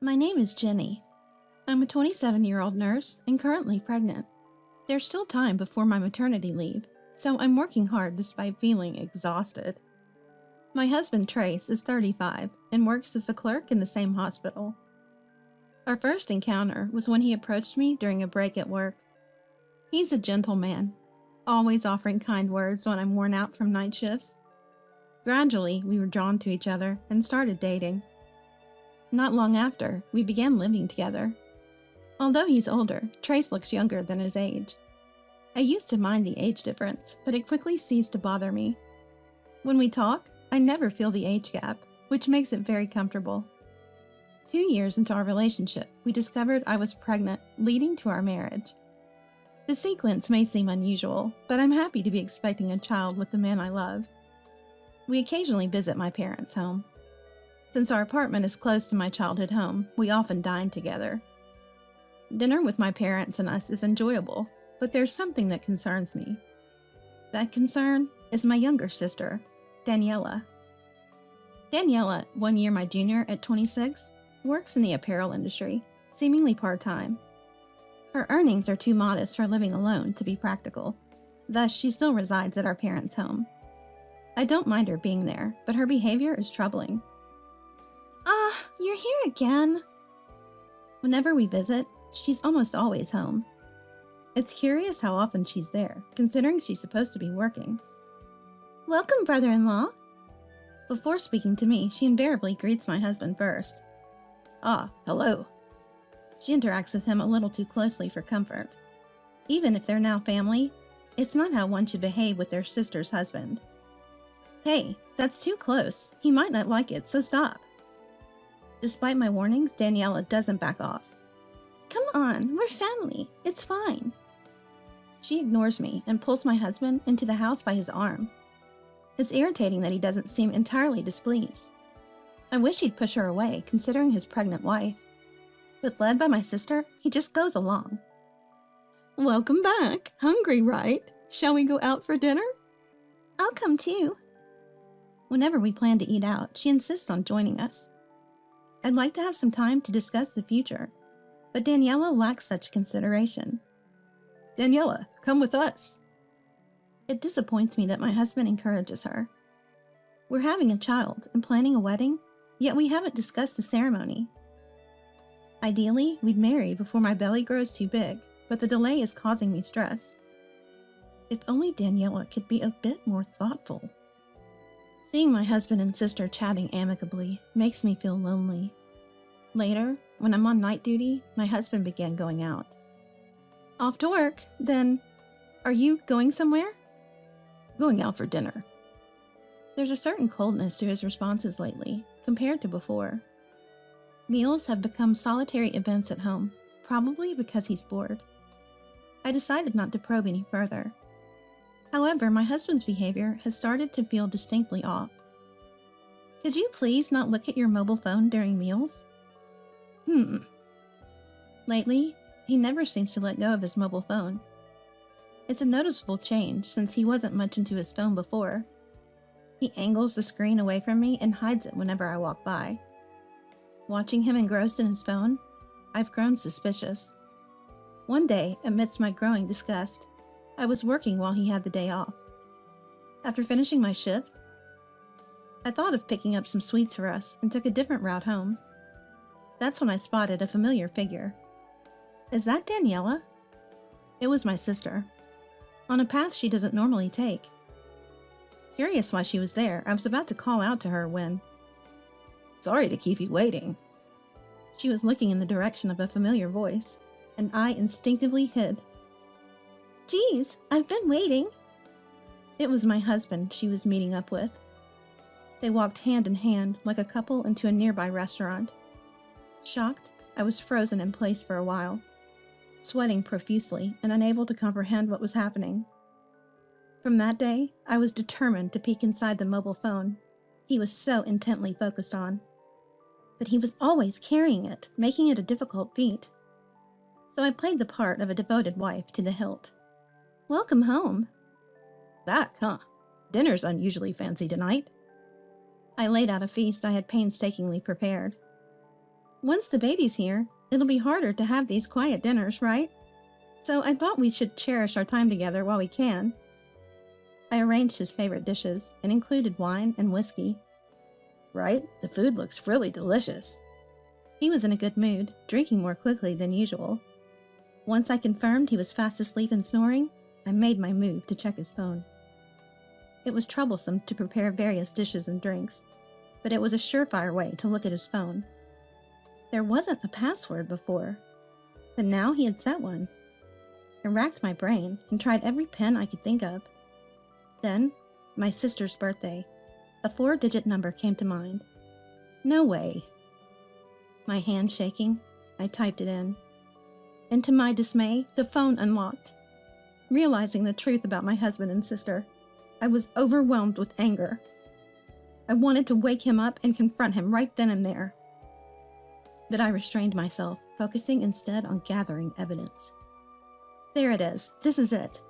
My name is Jenny. I'm a 27-year-old nurse and currently pregnant. There's still time before my maternity leave, so I'm working hard despite feeling exhausted. My husband, Trace, is 35 and works as a clerk in the same hospital. Our first encounter was when he approached me during a break at work. He's a gentleman, always offering kind words when I'm worn out from night shifts. Gradually, we were drawn to each other and started dating. Not long after, we began living together. Although he's older, Trace looks younger than his age. I used to mind the age difference, but it quickly ceased to bother me. When we talk, I never feel the age gap, which makes it very comfortable. 2 years into our relationship, we discovered I was pregnant, leading to our marriage. The sequence may seem unusual, but I'm happy to be expecting a child with the man I love. We occasionally visit my parents' home. Since our apartment is close to my childhood home, we often dine together. Dinner with my parents and us is enjoyable, but there's something that concerns me. That concern is my younger sister, Daniela. Daniela, 1 year my junior at 26, works in the apparel industry, seemingly part-time. Her earnings are too modest for living alone to be practical, thus she still resides at our parents' home. I don't mind her being there, but her behavior is troubling. You're here again. Whenever we visit, she's almost always home. It's curious how often she's there, considering she's supposed to be working. Welcome, brother-in-law. Before speaking to me, she invariably greets my husband first. Hello. She interacts with him a little too closely for comfort. Even if they're now family, it's not how one should behave with their sister's husband. Hey, that's too close. He might not like it, so stop. Despite my warnings, Daniela doesn't back off. Come on, we're family. It's fine. She ignores me and pulls my husband into the house by his arm. It's irritating that he doesn't seem entirely displeased. I wish he'd push her away, considering his pregnant wife. But led by my sister, he just goes along. Welcome back. Hungry, right? Shall we go out for dinner? I'll come too. Whenever we plan to eat out, she insists on joining us. I'd like to have some time to discuss the future, but Daniela lacks such consideration. Daniela, come with us. It disappoints me that my husband encourages her. We're having a child and planning a wedding, yet we haven't discussed the ceremony. Ideally, we'd marry before my belly grows too big, but the delay is causing me stress. If only Daniela could be a bit more thoughtful. Seeing my husband and sister chatting amicably makes me feel lonely. Later, when I'm on night duty, my husband began going out. Off to work, then. Are you going somewhere? Going out for dinner. There's a certain coldness to his responses lately, compared to before. Meals have become solitary events at home, probably because he's bored. I decided not to probe any further. However, my husband's behavior has started to feel distinctly off. Could you please not look at your mobile phone during meals? Lately, he never seems to let go of his mobile phone. It's a noticeable change since he wasn't much into his phone before. He angles the screen away from me and hides it whenever I walk by. Watching him engrossed in his phone, I've grown suspicious. One day, amidst my growing disgust, I was working while he had the day off. After finishing my shift, I thought of picking up some sweets for us and took a different route home. That's when I spotted a familiar figure. Is that Daniela? It was my sister, on a path she doesn't normally take. Curious why she was there, I was about to call out to her when... Sorry to keep you waiting. She was looking in the direction of a familiar voice, and I instinctively hid. Geez, I've been waiting. It was my husband she was meeting up with. They walked hand in hand like a couple into a nearby restaurant. Shocked, I was frozen in place for a while, sweating profusely and unable to comprehend what was happening. From that day, I was determined to peek inside the mobile phone he was so intently focused on. But he was always carrying it, making it a difficult feat. So I played the part of a devoted wife to the hilt. Welcome home. Back, huh? Dinner's unusually fancy tonight. I laid out a feast I had painstakingly prepared. Once the baby's here, it'll be harder to have these quiet dinners, right? So I thought we should cherish our time together while we can. I arranged his favorite dishes and included wine and whiskey. Right? The food looks really delicious. He was in a good mood, drinking more quickly than usual. Once I confirmed he was fast asleep and snoring, I made my move to check his phone. It was troublesome to prepare various dishes and drinks, but it was a surefire way to look at his phone. There wasn't a password before, but now he had set one. I racked my brain and tried every pen I could think of. Then, my sister's birthday. A 4-digit number came to mind. No way. My hand shaking, I typed it in. And to my dismay, the phone unlocked. Realizing the truth about my husband and sister, I was overwhelmed with anger. I wanted to wake him up and confront him right then and there. But I restrained myself, focusing instead on gathering evidence. There it is. This is it.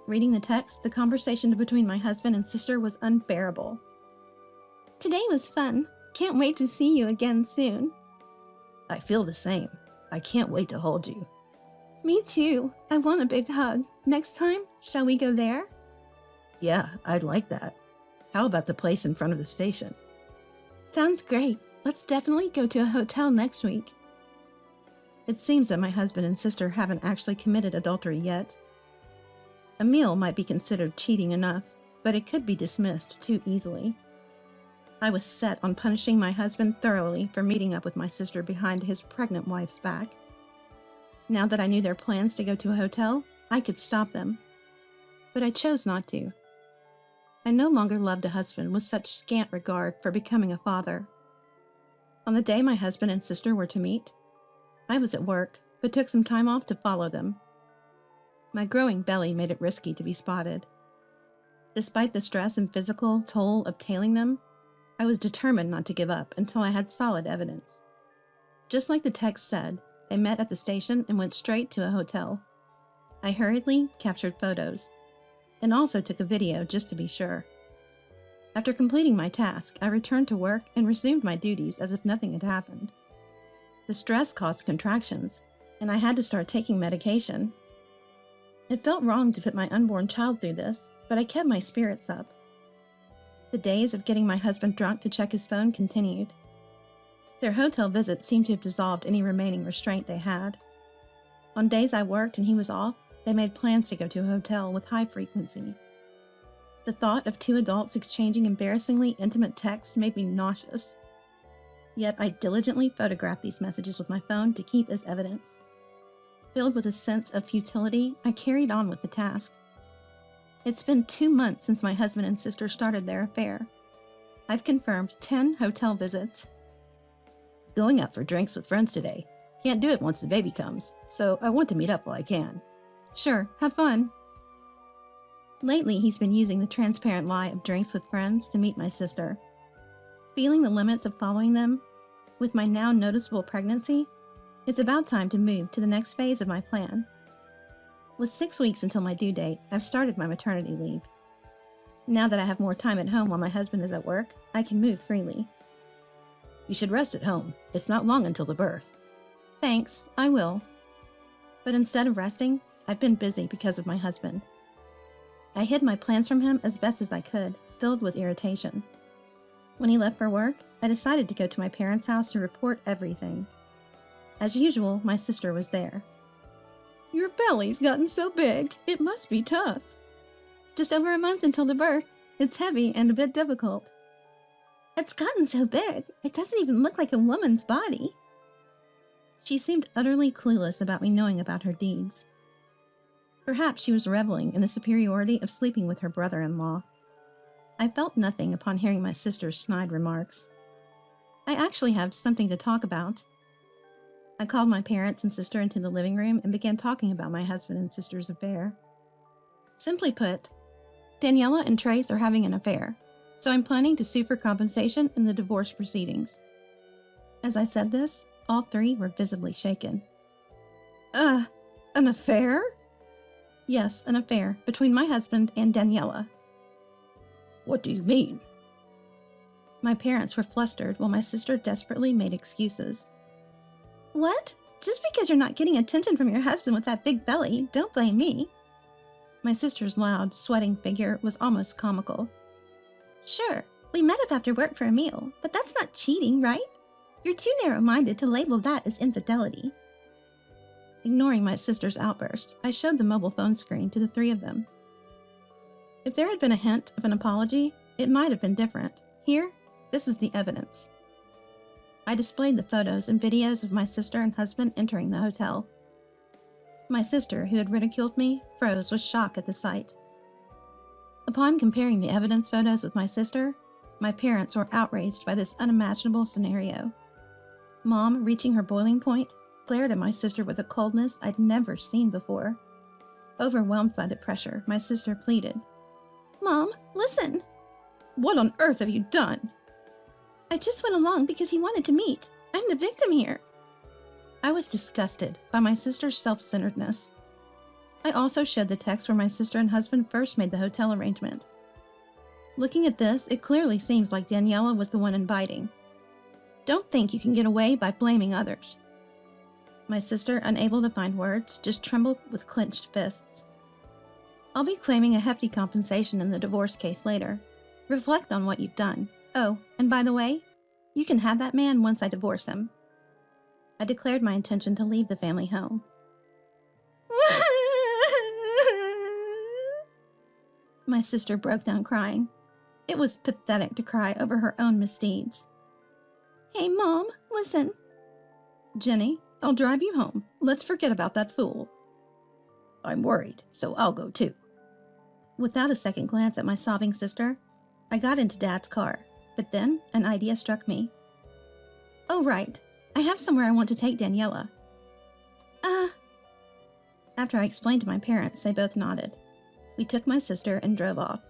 Reading the text, the conversation between my husband and sister was unbearable. Today was fun. Can't wait to see you again soon. I feel the same. I can't wait to hold you. Me too. I want a big hug. Next time, shall we go there? Yeah, I'd like that. How about the place in front of the station? Sounds great. Let's definitely go to a hotel next week. It seems that my husband and sister haven't actually committed adultery yet. A meal might be considered cheating enough, but it could be dismissed too easily. I was set on punishing my husband thoroughly for meeting up with my sister behind his pregnant wife's back. Now that I knew their plans to go to a hotel, I could stop them. But I chose not to. I no longer loved a husband with such scant regard for becoming a father. On the day my husband and sister were to meet, I was at work, but took some time off to follow them. My growing belly made it risky to be spotted. Despite the stress and physical toll of tailing them, I was determined not to give up until I had solid evidence. Just like the text said, they met at the station and went straight to a hotel. I hurriedly captured photos, and also took a video just to be sure. After completing my task, I returned to work and resumed my duties as if nothing had happened. The stress caused contractions, and I had to start taking medication. It felt wrong to put my unborn child through this, but I kept my spirits up. The days of getting my husband drunk to check his phone continued. Their hotel visit seemed to have dissolved any remaining restraint they had. On days I worked and he was off, they made plans to go to a hotel with high frequency. The thought of two adults exchanging embarrassingly intimate texts made me nauseous. Yet I diligently photographed these messages with my phone to keep as evidence. Filled with a sense of futility, I carried on with the task. It's been 2 months since my husband and sister started their affair. I've confirmed 10 hotel visits. Going out for drinks with friends today. Can't do it once the baby comes, so I want to meet up while I can. Sure, have fun. Lately, he's been using the transparent lie of drinks with friends to meet my sister. Feeling the limits of following them, with my now noticeable pregnancy, it's about time to move to the next phase of my plan. With 6 weeks until my due date, I've started my maternity leave. Now that I have more time at home while my husband is at work, I can move freely. You should rest at home. It's not long until the birth. Thanks, I will. But instead of resting, I've been busy because of my husband. I hid my plans from him as best as I could, filled with irritation. When he left for work, I decided to go to my parents' house to report everything. As usual, my sister was there. Your belly's gotten so big, it must be tough. Just over a month until the birth. It's heavy and a bit difficult. It's gotten so big, it doesn't even look like a woman's body. She seemed utterly clueless about me knowing about her deeds. Perhaps she was reveling in the superiority of sleeping with her brother-in-law. I felt nothing upon hearing my sister's snide remarks. I actually have something to talk about. I called my parents and sister into the living room and began talking about my husband and sister's affair. Simply put, Daniela and Trace are having an affair, so I'm planning to sue for compensation in the divorce proceedings. As I said this, all three were visibly shaken. An affair? Yes, an affair between my husband and Daniela. What do you mean? My parents were flustered while my sister desperately made excuses. What? Just because you're not getting attention from your husband with that big belly, don't blame me. My sister's loud, sweating figure was almost comical. Sure, we met up after work for a meal, but that's not cheating, right? You're too narrow-minded to label that as infidelity. Ignoring my sister's outburst, I showed the mobile phone screen to the three of them. If there had been a hint of an apology, it might have been different. Here, this is the evidence. I displayed the photos and videos of my sister and husband entering the hotel. My sister, who had ridiculed me, froze with shock at the sight. Upon comparing the evidence photos with my sister, my parents were outraged by this unimaginable scenario. Mom, reaching her boiling point, glared at my sister with a coldness I'd never seen before. Overwhelmed by the pressure, my sister pleaded, "Mom, listen! What on earth have you done?" "I just went along because he wanted to meet. I'm the victim here." I was disgusted by my sister's self-centeredness. I also showed the text where my sister and husband first made the hotel arrangement. Looking at this, it clearly seems like Daniela was the one inviting. Don't think you can get away by blaming others. My sister, unable to find words, just trembled with clenched fists. I'll be claiming a hefty compensation in the divorce case later. Reflect on what you've done. Oh, and by the way, you can have that man once I divorce him. I declared my intention to leave the family home. My sister broke down crying. It was pathetic to cry over her own misdeeds. "Hey, Mom, listen." "Jenny, I'll drive you home. Let's forget about that fool." "I'm worried, so I'll go too." Without a second glance at my sobbing sister, I got into Dad's car, but then an idea struck me. "Oh, right. I have somewhere I want to take Daniela." After I explained to my parents, they both nodded. We took my sister and drove off.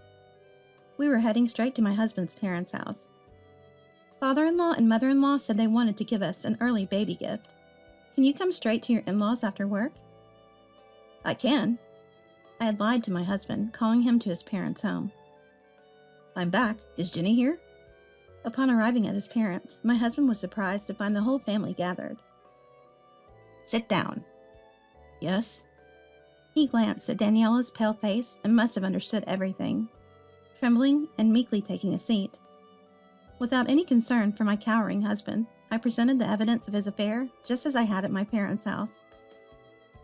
We were heading straight to my husband's parents' house. Father-in-law and mother-in-law said they wanted to give us an early baby gift. Can you come straight to your in-laws after work? "I can." I had lied to my husband, calling him to his parents' home. "I'm back. Is Jenny here?" Upon arriving at his parents', my husband was surprised to find the whole family gathered. "Sit down." "Yes?" He glanced at Daniela's pale face and must have understood everything, trembling and meekly taking a seat. Without any concern for my cowering husband, I presented the evidence of his affair just as I had at my parents' house.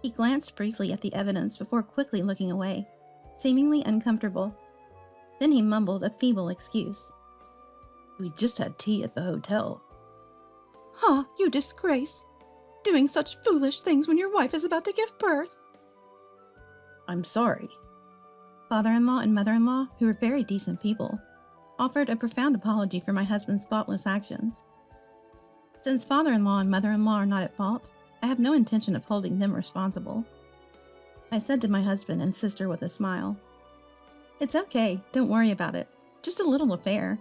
He glanced briefly at the evidence before quickly looking away, seemingly uncomfortable. Then he mumbled a feeble excuse. "We just had tea at the hotel." You disgrace! Doing such foolish things when your wife is about to give birth." "I'm sorry." Father-in-law and mother-in-law, who were very decent people, offered a profound apology for my husband's thoughtless actions. Since father-in-law and mother-in-law are not at fault, I have no intention of holding them responsible. I said to my husband and sister with a smile, "It's okay, don't worry about it. Just a little affair.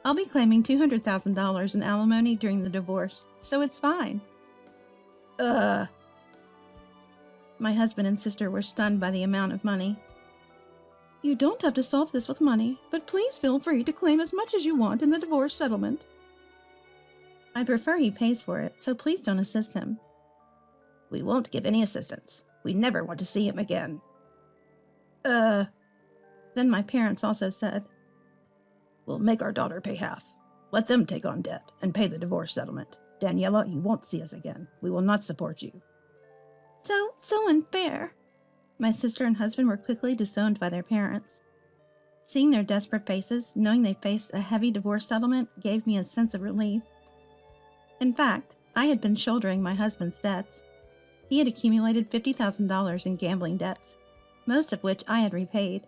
I'll be claiming $200,000 in alimony during the divorce, so it's fine." My husband and sister were stunned by the amount of money. "You don't have to solve this with money, but please feel free to claim as much as you want in the divorce settlement." "I prefer he pays for it, so please don't assist him." "We won't give any assistance. We never want to see him again." Then my parents also said, "We'll make our daughter pay half. Let them take on debt and pay the divorce settlement. Daniela, you won't see us again. We will not support you." So unfair." My sister and husband were quickly disowned by their parents. Seeing their desperate faces, knowing they faced a heavy divorce settlement, gave me a sense of relief. In fact, I had been shouldering my husband's debts. He had accumulated $50,000 in gambling debts, most of which I had repaid.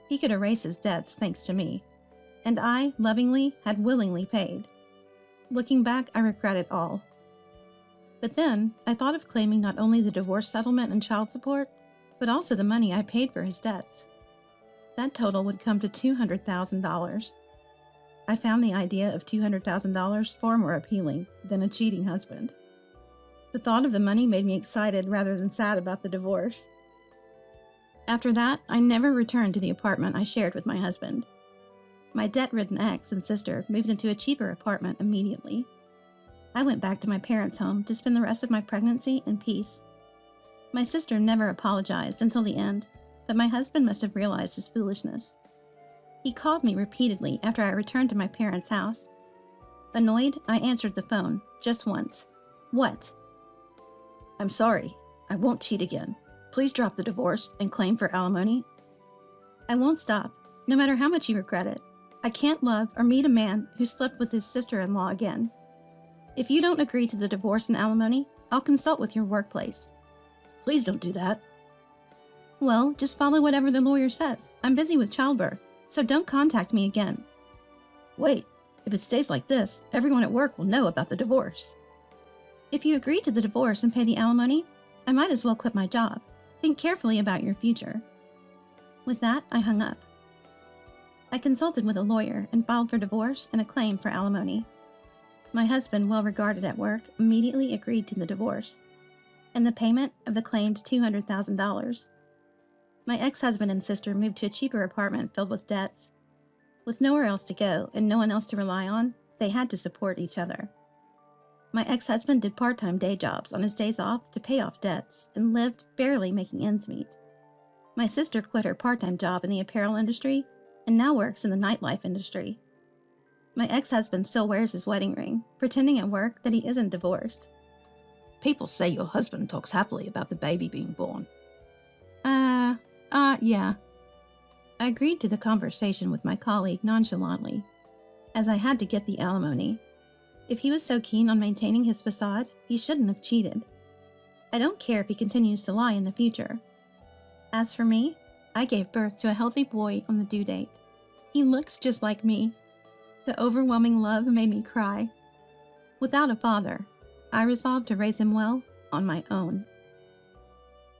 He could erase his debts thanks to me, and I, lovingly, had willingly paid. Looking back, I regret it all. But then, I thought of claiming not only the divorce settlement and child support, but also the money I paid for his debts. That total would come to $200,000. I found the idea of $200,000 far more appealing than a cheating husband. The thought of the money made me excited rather than sad about the divorce. After that, I never returned to the apartment I shared with my husband. My debt-ridden ex and sister moved into a cheaper apartment immediately. I went back to my parents' home to spend the rest of my pregnancy in peace. My sister never apologized until the end, but my husband must have realized his foolishness. He called me repeatedly after I returned to my parents' house. Annoyed, I answered the phone, just once. What? I'm sorry. I won't cheat again. Please drop the divorce and claim for alimony. I won't stop, no matter how much you regret it. I can't love or meet a man who slept with his sister-in-law again. If you don't agree to the divorce and alimony, I'll consult with your workplace. Please don't do that. Well, just follow whatever the lawyer says. I'm busy with childbirth, so don't contact me again. Wait, if it stays like this, everyone at work will know about the divorce. If you agree to the divorce and pay the alimony, I might as well quit my job. Think carefully about your future. With that, I hung up. I consulted with a lawyer and filed for divorce and a claim for alimony. My husband, well regarded at work, immediately agreed to the divorce and the payment of the claimed $200,000. My ex-husband and sister moved to a cheaper apartment filled with debts. With nowhere else to go and no one else to rely on, they had to support each other. My ex-husband did part-time day jobs on his days off to pay off debts and lived barely making ends meet. My sister quit her part-time job in the apparel industry and now works in the nightlife industry. My ex-husband still wears his wedding ring, pretending at work that he isn't divorced. People say your husband talks happily about the baby being born. Yeah. I agreed to the conversation with my colleague nonchalantly, as I had to get the alimony. If he was so keen on maintaining his facade, he shouldn't have cheated. I don't care if he continues to lie in the future. As for me, I gave birth to a healthy boy on the due date. He looks just like me. The overwhelming love made me cry. Without a father, I resolved to raise him well on my own.